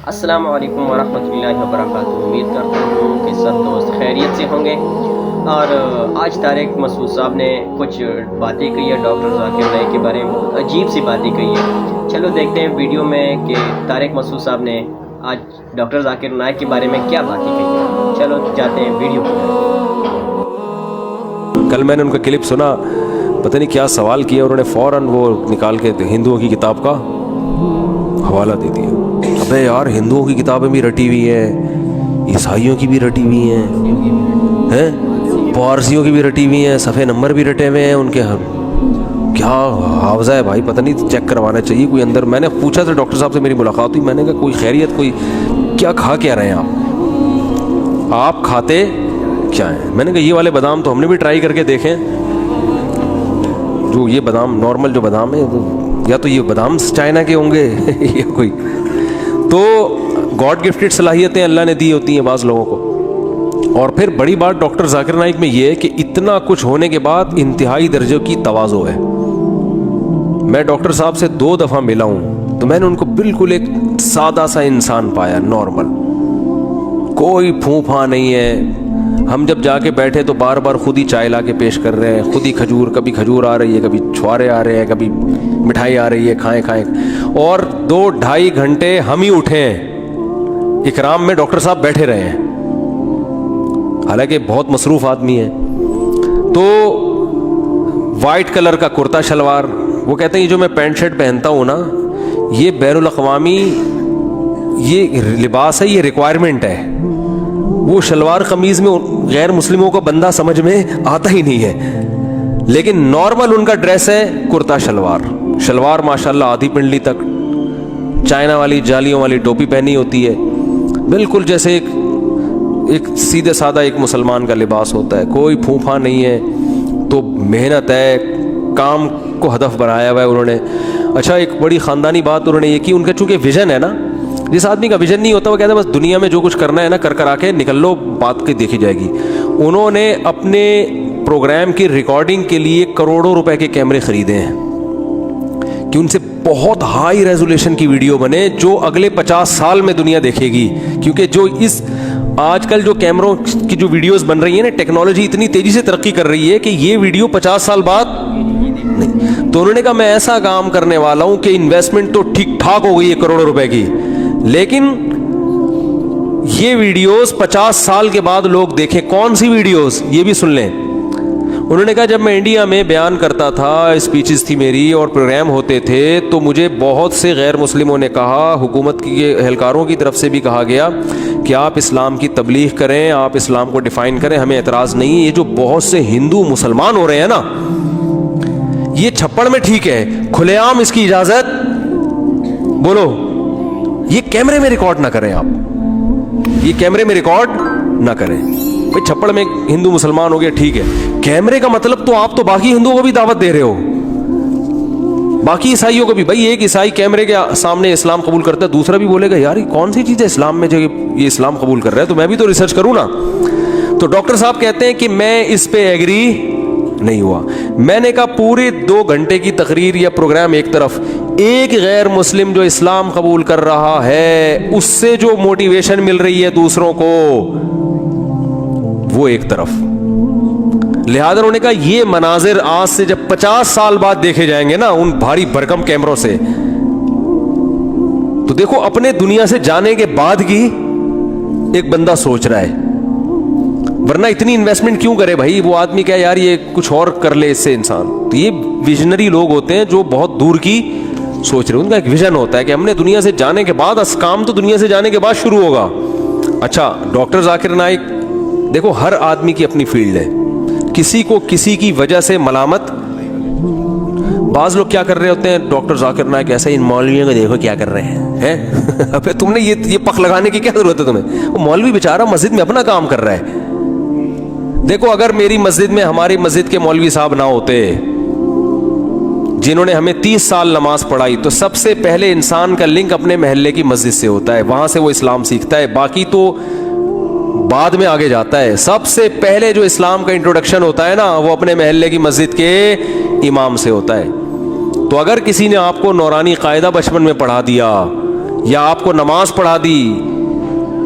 السلام علیکم ورحمۃ اللہ وبرکاتہ۔ امید کرتا ہوں کہ سب دوست خیریت سے ہوں گے۔ اور آج طارق مسعود صاحب نے کچھ باتیں کہی ہے ڈاکٹر ذاکر نائک کے بارے میں، بہت عجیب سی باتیں کہی ہے۔ چلو دیکھتے ہیں ویڈیو میں کہ طارق مسعود صاحب نے آج ڈاکٹر ذاکر نائک کے بارے میں کیا باتیں کہی ہیں۔ چلو جاتے ہیں ویڈیو پر۔ کل میں نے ان کا کلپ سنا، پتہ نہیں کیا سوال کیا، انہوں نے فوراً وہ نکال کے ہندوؤں کی کتاب کا حوالہ دے دیا۔ ابے یار، ہندوؤں کی کتابیں بھی رٹی ہوئی ہیں، عیسائیوں کی بھی رٹی ہوئی ہیں، پارسیوں کی بھی رٹی ہوئی ہیں، صفحے نمبر بھی رٹے ہوئے ہیں ان کے۔ کیا حافظہ ہے بھائی، پتہ نہیں، چیک کروانا چاہیے کوئی اندر۔ میں نے پوچھا تھا ڈاکٹر صاحب سے، میری ملاقات ہوئی، میں نے کہا کوئی خیریت، کوئی کیا کھا کیا رہے ہیں آپ کھاتے کیا ہیں؟ میں نے کہا یہ والے بادام تو ہم نے بھی ٹرائی کر کے دیکھیں، جو یہ بادام نارمل جو بادام ہے، یا تو یہ بادام چائنا کے ہوں گے یا کوئی تو گاڈ گفٹڈ صلاحیتیں اللہ نے دی ہوتی ہیں بعض لوگوں کو۔ اور پھر بڑی بات ڈاکٹر ذاکر نائک میں یہ ہے کہ اتنا کچھ ہونے کے بعد انتہائی درجے کی تواضع ہے۔ میں ڈاکٹر صاحب سے 2 دفعہ ملا ہوں تو میں نے ان کو بالکل ایک سادہ سا انسان پایا، نارمل، کوئی پھوں پھاں نہیں ہے۔ ہم جب جا کے بیٹھے تو بار بار خود ہی چائے لا کے پیش کر رہے ہیں، خود ہی کھجور، کبھی کھجور آ رہی ہے، کبھی چھوارے آ رہے ہیں، کبھی مٹھائی آ رہی ہے، کھائیں کھائیں۔ اور 2-2.5 گھنٹے ہم ہی اٹھے ہیں، اکرام میں ڈاکٹر صاحب بیٹھے رہے ہیں، حالانکہ بہت مصروف آدمی ہے۔ تو وائٹ کلر کا کرتا شلوار، وہ کہتے ہیں یہ جو میں پینٹ شرٹ پہنتا ہوں نا، یہ بین الاقوامی یہ لباس ہے، یہ ریکوائرمنٹ ہے۔ وہ شلوار قمیض میں غیر مسلموں کو بندہ سمجھ میں آتا ہی نہیں ہے، لیکن نارمل ان کا ڈریس ہے کرتا شلوار ماشاءاللہ آدھی پنڈلی تک، چائنا والی جالیوں والی ٹوپی پہنی ہوتی ہے، بالکل جیسے ایک سیدھے سادہ ایک مسلمان کا لباس ہوتا ہے، کوئی پھوں پھاں نہیں ہے۔ تو محنت ہے، کام کو ہدف بنایا ہوا ہے انہوں نے۔ اچھا، ایک بڑی خاندانی بات انہوں نے یہ کی، ان کا چونکہ ویژن ہے نا، جس آدمی کا ویژن نہیں ہوتا وہ کہتا ہے بس دنیا میں جو کچھ کرنا ہے نا کر آ کے نکل لو، بات کی دیکھی جائے گی۔ انہوں نے اپنے پروگرام کی ریکارڈنگ کے لیے کروڑوں روپے کے کیمرے خریدے ہیں کہ ان سے بہت ہائی ریزولیشن کی ویڈیو بنے جو اگلے 50 سال میں دنیا دیکھے گی، کیونکہ جو اس آج کل جو کیمروں کی جو ویڈیوز بن رہی ہیں نا، ٹیکنالوجی اتنی تیزی سے ترقی کر رہی ہے کہ یہ ویڈیو 50 سال بعد نہیں۔ تو انہوں نے کہا میں ایسا کام کرنے والا ہوں کہ انویسٹمنٹ تو ٹھیک ٹھاک ہو گئی ہے کروڑوں روپے کی، لیکن یہ ویڈیوز 50 سال کے بعد لوگ دیکھیں۔ کون سی ویڈیوز؟ یہ بھی سن لیں۔ انہوں نے کہا جب میں انڈیا میں بیان کرتا تھا، اسپیچز تھی میری اور پروگرام ہوتے تھے، تو مجھے بہت سے غیر مسلموں نے کہا، حکومت کے اہلکاروں کی طرف سے بھی کہا گیا کہ آپ اسلام کی تبلیغ کریں، آپ اسلام کو ڈیفائن کریں، ہمیں اعتراض نہیں۔ یہ جو بہت سے ہندو مسلمان ہو رہے ہیں نا، یہ چھپڑ میں ٹھیک ہے، کھلے عام اس کی اجازت بولو، یہ کیمرے میں ریکارڈ نہ کریں، آپ یہ کیمرے میں ریکارڈ نہ کریں۔ بھائی چھپڑ میں ہندو مسلمان ہو گیا ٹھیک ہے، کیمرے کا مطلب تو آپ تو باقی ہندوؤں کو بھی دعوت دے رہے ہو، باقی عیسائیوں کو بھی۔ بھائی ایک عیسائی کیمرے کے سامنے اسلام قبول کرتا ہے، دوسرا بھی بولے گا یار یہ کون سی چیز ہے اسلام میں جو یہ اسلام قبول کر رہا ہے، تو میں بھی تو ریسرچ کروں نا۔ تو ڈاکٹر صاحب کہتے ہیں کہ میں اس پہ ایگری نہیں ہوا۔ میں نے کہا پورے 2 گھنٹے کی تقریر یا پروگرام ایک طرف، ایک غیر مسلم جو اسلام قبول کر رہا ہے اس سے جو موٹیویشن مل رہی ہے دوسروں کو، وہ ایک طرف۔ لہذا انہوں نے کہا یہ مناظر آج سے جب 50 سال بعد دیکھے جائیں گے نا ان بھاری بھرکم کیمروں سے، تو دیکھو اپنے دنیا سے جانے کے بعد کی ایک بندہ سوچ رہا ہے، ورنہ اتنی انویسٹمنٹ کیوں کرے بھائی؟ وہ آدمی کہا یار یہ کچھ اور کر لے اس سے انسان۔ تو یہ ویژنری لوگ ہوتے ہیں جو بہت دور کی سوچ رہے ہیں، ان کا ایک ویژن ہوتا ہے کہ ہم نے دنیا سے جانے کے بعد، کام تو دنیا سے جانے کے بعد شروع ہوگا۔ اچھا، ڈاکٹر ذاکر نائک دیکھو، ہر آدمی کی اپنی فیلڈ ہے، کسی کو کسی کی وجہ سے ملامت۔ بعض لوگ کیا کر رہے ہوتے ہیں، ڈاکٹر ذاکر نائک ایسا ہی، ان مولویوں کو دیکھو کیا کر رہے ہیں۔ ابے تم نے یہ پخ لگانے کی کیا ضرورت ہے تمہیں؟ وہ مولوی بیچارہ مسجد میں اپنا کام کر رہا ہے۔ دیکھو اگر میری مسجد میں ہماری مسجد کے مولوی صاحب نہ ہوتے جنہوں نے ہمیں 30 سال نماز پڑھائی، تو سب سے پہلے انسان کا لنک اپنے محلے کی مسجد سے ہوتا ہے، وہاں سے وہ اسلام سیکھتا ہے، باقی تو بعد میں آگے جاتا ہے۔ سب سے پہلے جو اسلام کا انٹروڈکشن ہوتا ہے نا، وہ اپنے محلے کی مسجد کے امام سے ہوتا ہے۔ تو اگر کسی نے آپ کو نورانی قاعدہ بچپن میں پڑھا دیا یا آپ کو نماز پڑھا دی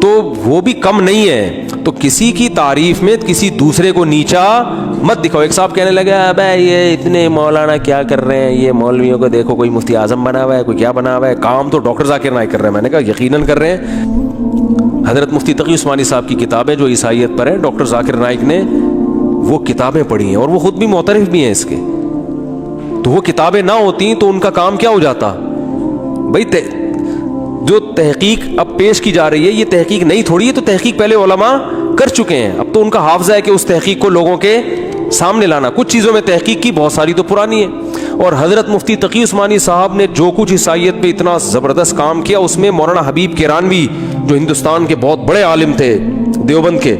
تو وہ بھی کم نہیں ہے. تو کسی کی تعریف میں کسی دوسرے کو نیچا مت دکھاؤ. ایک صاحب کہنے لگا ابے یہ اتنے مولانا کیا کر رہے ہیں, یہ مولویوں کو دیکھو, کوئی مفتی اعظم بنا ہوا ہے, کوئی کیا بنا ہوا ہے, کام تو ڈاکٹر ذاکر نائک کر رہے ہیں. میں نے کہا یقیناً کر رہے ہیں. حضرت مفتی تقی عثمانی صاحب کی کتابیں جو عیسائیت پر ہیں, ڈاکٹر ذاکر نائک نے وہ کتابیں پڑھی ہیں اور وہ خود بھی معترف بھی ہیں اس کے. تو وہ کتابیں نہ ہوتی تو ان کا کام کیا ہو جاتا بھائی. جو تحقیق اب پیش کی جا رہی ہے یہ تحقیق نہیں تھوڑی ہے, تو تحقیق پہلے علماء کر چکے ہیں. اب تو ان کا حافظہ ہے کہ اس تحقیق کو لوگوں کے سامنے لانا. کچھ چیزوں میں تحقیق کی, بہت ساری تو پرانی ہے. اور حضرت مفتی تقی عثمانی صاحب نے جو کچھ عیسائیت پہ اتنا زبردست کام کیا, اس میں مولانا حبیب کیرانوی جو ہندوستان کے بہت بڑے عالم تھے دیوبند کے,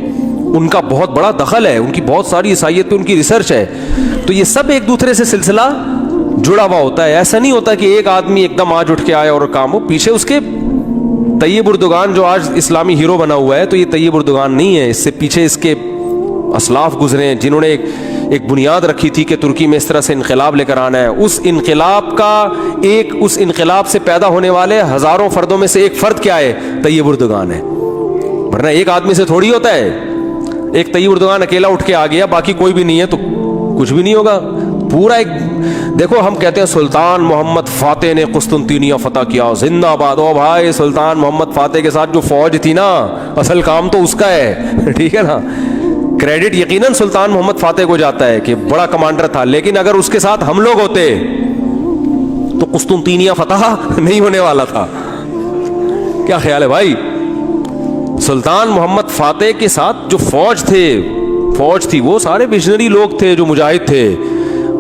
ان کا بہت بڑا دخل ہے. ان کی بہت ساری عیسائیت پہ ان کی ریسرچ ہے. تو یہ سب ایک دوسرے سے سلسلہ جڑا ہوا ہوتا ہے. ایسا نہیں ہوتا کہ ایک آدمی ایک دم آج اٹھ کے آئے اور کام ہو. پیچھے اس کے طیب اردگان جو آج اسلامی ہیرو بنا ہوا ہے, تو یہ طیب اردگان نہیں ہے. اس سے پیچھے اس کے اسلاف گزرے ہیں جنہوں نے ایک بنیاد رکھی تھی کہ ترکی میں اس طرح سے انقلاب لے کر آنا ہے. اس انقلاب سے پیدا ہونے والے ہزاروں فردوں میں سے ایک فرد کیا ہے, طیب اردگان ہے. ورنہ ایک آدمی سے تھوڑی ہوتا ہے. ایک طیب اردگان اکیلا اٹھ کے آ گیا, باقی کوئی بھی نہیں ہے تو کچھ بھی نہیں ہوگا. پورا ایک دیکھو, ہم کہتے ہیں سلطان محمد فاتح نے قسطنطینیہ فتح کیا, زندہ آباد. او بھائی, سلطان محمد فاتح کے ساتھ جو فوج تھی نا, اصل کام تو اس کا ہے, ٹھیک ہے نا. کریڈٹ یقیناً سلطان محمد فاتح کو جاتا ہے کہ بڑا کمانڈر تھا, لیکن اگر اس کے ساتھ ہم لوگ ہوتے تو قسطنطینیہ فتح نہیں ہونے والا تھا. کیا خیال ہے بھائی؟ سلطان محمد فاتح کے ساتھ جو فوج تھی وہ سارے ویژنری لوگ تھے جو مجاہد تھے.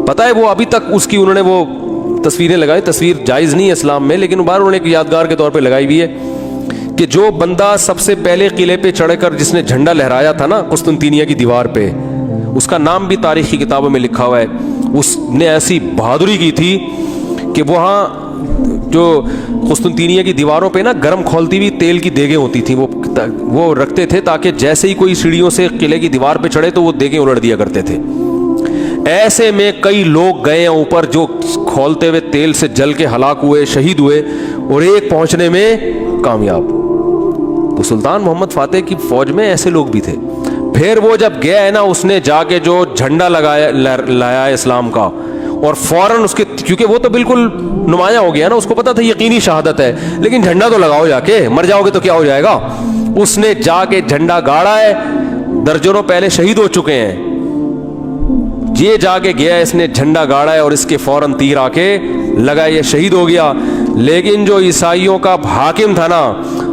پتہ ہے وہ ابھی تک اس کی انہوں نے وہ تصویریں لگائی. تصویر جائز نہیں ہے اسلام میں, لیکن بار انہوں نے ایک یادگار کے طور پہ لگائی ہوئی ہے کہ جو بندہ سب سے پہلے قلعے پہ چڑھ کر جس نے جھنڈا لہرایا تھا نا قسطنطینیہ کی دیوار پہ, اس کا نام بھی تاریخی کتابوں میں لکھا ہوا ہے. اس نے ایسی بہادری کی تھی کہ وہاں جو قسطنطینیہ کی دیواروں پہ نا گرم کھولتی ہوئی تیل کی دیگیں ہوتی تھیں, وہ رکھتے تھے تاکہ جیسے ہی کوئی سیڑھیوں سے قلعے کی دیوار پہ چڑھے تو وہ دیگیں الٹ دیا کرتے تھے. ایسے میں کئی لوگ گئے ہیں اوپر جو کھولتے ہوئے تیل سے جل کے ہلاک ہوئے, شہید ہوئے, اور ایک پہنچنے میں کامیاب. تو سلطان محمد فاتح کی فوج میں ایسے لوگ بھی تھے. پھر وہ جب گیا ہے نا, اس نے جا کے جو جھنڈا لایا ہے اسلام کا, اور فوراً اس کے, کیونکہ وہ تو بالکل نمایاں ہو گیا نا, اس کو پتا تھا یقینی شہادت ہے, لیکن جھنڈا تو لگاؤ جا کے, مر جاؤ گے تو کیا ہو جائے گا. اس نے جا کے جھنڈا گاڑا ہے. درجنوں پہلے شہید ہو چکے ہیں, یہ جا کے گیا, اس نے جھنڈا گاڑا ہے اور اس کے فوراً تیر آ کے لگا, یہ شہید ہو گیا. لیکن جو عیسائیوں کا حاکم تھا نا,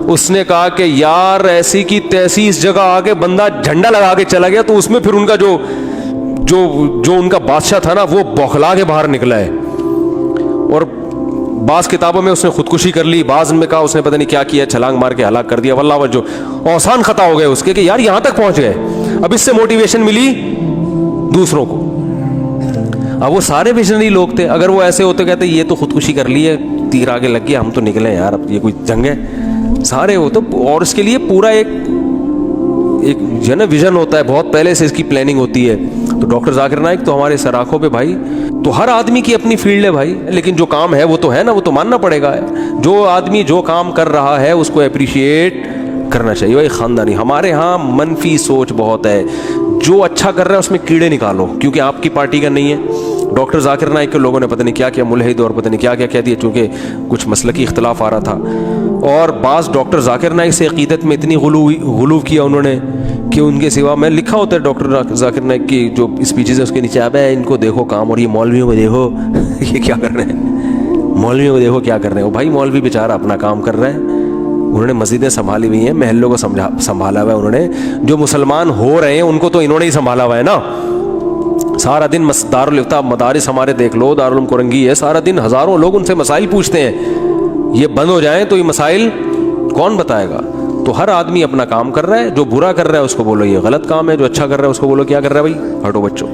اس نے کہا کہ یار ایسی کی تیسی اس جگہ آ کے بندہ جھنڈا لگا کے چلا گیا, تو اس میں پھر ان کا جو ان کا بادشاہ تھا نا وہ بوکھلا کے باہر نکلا ہے. اور بعض کتابوں میں اس نے خودکشی کر لی, بعض میں کہا اس نے پتہ نہیں کیا کیا, چھلانگ مار کے ہلاک کر دیا. واللہ وجہ آسان خطا ہو گئے اس کے کہ یار یہاں تک پہنچ گئے. اب اس سے موٹیویشن ملی دوسروں کو. اب وہ سارے ویژنری لوگ تھے, اگر وہ ایسے ہوتے کہتے یہ تو خودکشی کر لی ہے, تیر آگے لگ گیا, ہم تو نکلے یار, اب یہ کوئی جنگ ہے. سارے وہ تو, اور اس کے لیے پورا ایک جو ہے نا ویژن ہوتا ہے, بہت پہلے سے اس کی پلاننگ ہوتی ہے. تو ڈاکٹر ذاکر نائک تو ہمارے سر آنکھوں پہ بھائی. تو ہر آدمی کی اپنی فیلڈ ہے بھائی, لیکن جو کام ہے وہ تو ہے نا, وہ تو ماننا پڑے گا. جو آدمی جو کام کر رہا ہے اس کو اپریشیٹ کرنا چاہیے بھائی. خاندانی ہمارے ہاں منفی سوچ بہت ہے, جو اچھا کر رہا ہے اس میں کیڑے نکالو کیونکہ آپ کی پارٹی کا نہیں ہے. ڈاکٹر ذاکر نائک کے لوگوں نے پتہ نہیں کیا کیا ملحد اور پتہ نہیں کیا کیا کہہ دیا, چونکہ کچھ مسلکی اختلاف آ رہا تھا. اور بعض ڈاکٹر ذاکر نائک سے عقیدت میں اتنی غلو کیا انہوں نے کہ ان کے سوا, میں لکھا ہوتا ہے ڈاکٹر ذاکر نائک کی جو اسپیچز ہیں اس کے نیچے, اب ہے ان کو دیکھو کام, اور یہ مولویوں کو دیکھو یہ کیا کر رہے ہیں, مولویوں کو دیکھو کیا کر رہے ہیں. بھائی مولوی بیچارہ اپنا کام کر رہے ہیں, انہوں نے مسجدیں سنبھالی ہوئی ہیں, محلوں کو سنبھالا ہوا ہے انہوں نے. جو مسلمان ہو رہے ہیں ان کو تو انہوں نے ہی سنبھالا ہوا ہے نا. سارا دن دارالفتہ مدارس ہمارے دیکھ لو, دارالعلوم کرنگی ہے, سارا دن ہزاروں لوگ ان سے مسائل پوچھتے ہیں. یہ بند ہو جائیں تو یہ مسائل کون بتائے گا. تو ہر آدمی اپنا کام کر رہا ہے, جو برا کر رہا ہے اس کو بولو یہ غلط کام ہے, جو اچھا کر رہا ہے اس کو بولو کیا کر رہا ہے بھائی, ہٹو بچوں.